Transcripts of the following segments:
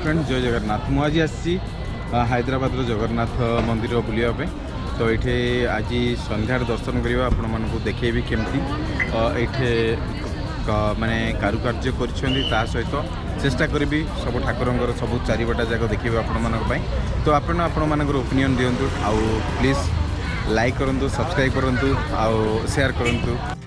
Friends जय जगन्नाथ मुझे आसी हैदराबाद जगन्नाथ मंदिर बुलायापे तो ये आज संध्यार दर्शन करवा आपण मानक देखेबी केमती ये माने कारुकार्य कर सहित चेष्टा करी सब ठाकुर सब चारिपटा जाक देखिए आपण मानक तो आपण मानकर ओपिनियन दिंतु आउ प्लीज लाइक करूँ सब्सक्राइब करूँ आउ शेयर करूँ।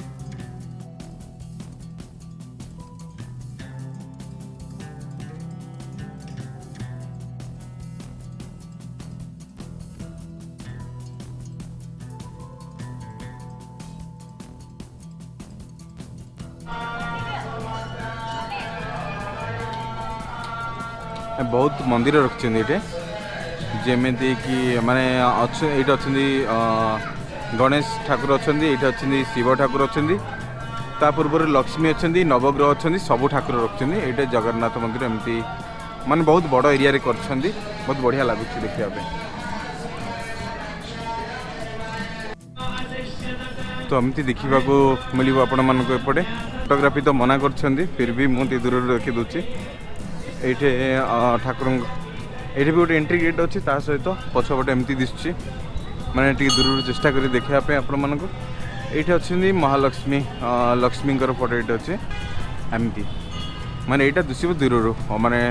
बहुत मंदिर रखते जमीती कि माने ये अच्छा गणेश ठाकुर अच्छा ये शिव ठाकुर अच्छा पूर्व लक्ष्मी अच्छा नवग्रह अच्छा सब ठाकुर रखते ये जगन्नाथ मंदिर एमती माने बहुत बड़ एरिया कर बहुत बढ़िया लगुच देखा तो एमती देखा मिल आपण मानक एपटे फोटोग्राफी तो मना कर फिर भी मुझे दूर रखी दूसरी ये ठाकुर ये भी गोटे एंट्री गेट अच्छी सहित पछपटे एमती दिशुची माने दूर चेष्टा कर देखापी आपण मानक ये अच्छी महालक्ष्मी लक्ष्मी फोटो ये अच्छे एमती माने यहाँ दिशब दूर माने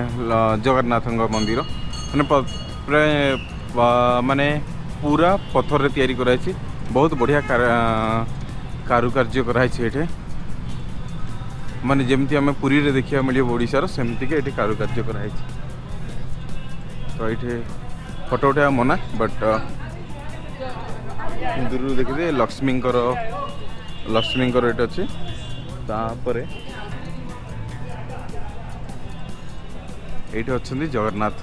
जगन्नाथ मंदिर माने प्राय माने पूरा पत्थर तैयारी कराई बहुत बढ़िया कारुकार्य कराई माने जमती आम पुरी रे देखा मिले ओडिशार सेमती के ये कारुकार्य कराई तो ये फोटो उठा मना बट दूर देखिए लक्ष्मी ये अच्छे तापर ये अच्छा जगन्नाथ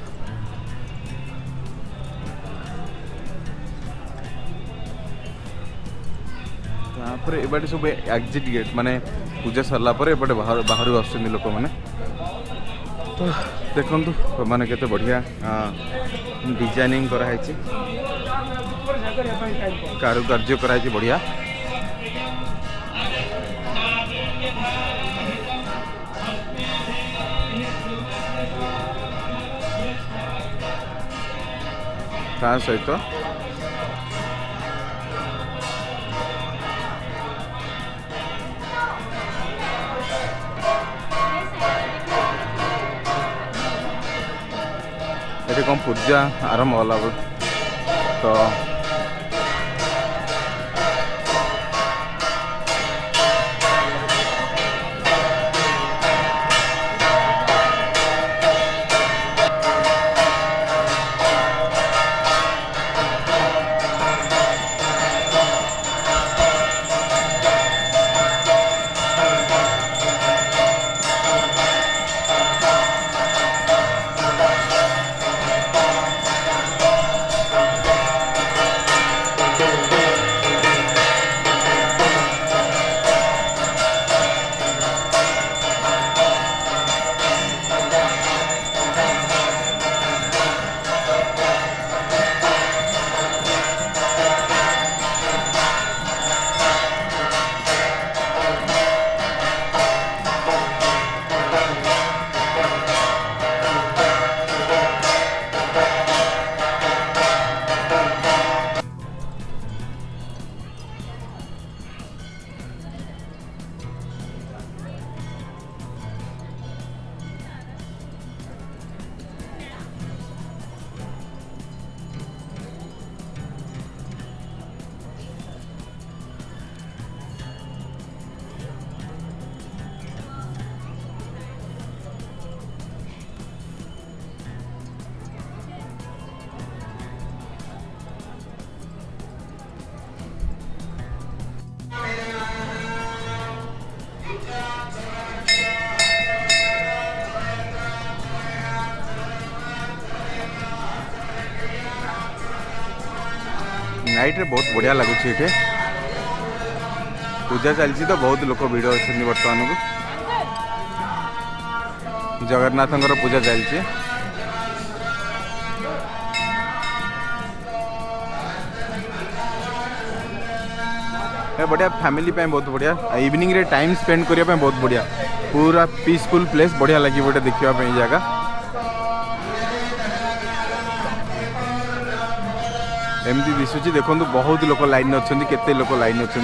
तापर एबाटे सब एग्जिट गेट माने पूजा सरला पर एपटे बाहर आसुच्च लोक मैंने तो देखु माने केते बढ़िया डिजाइनिंग कराई कारुकार्य कराई बढ़िया ता सहित ये कौन पूजा आरंभ होला तो नाइट रे बहुत बढ़िया लगुच ये पूजा चलती तो बहुत लोक भिड़ अच्छे बर्तमान को जगन्नाथ पूजा चलती बढ़िया फैमिली पे बहुत बढ़िया इवनिंग रे टाइम स्पेंड करने बहुत बढ़िया पूरा पीसफुल प्लेस बढ़िया लगे गोटे देखा जगह एमती दिशुची देखो बहुत लोक लाइन अच्छा केते लोक लाइन अच्छा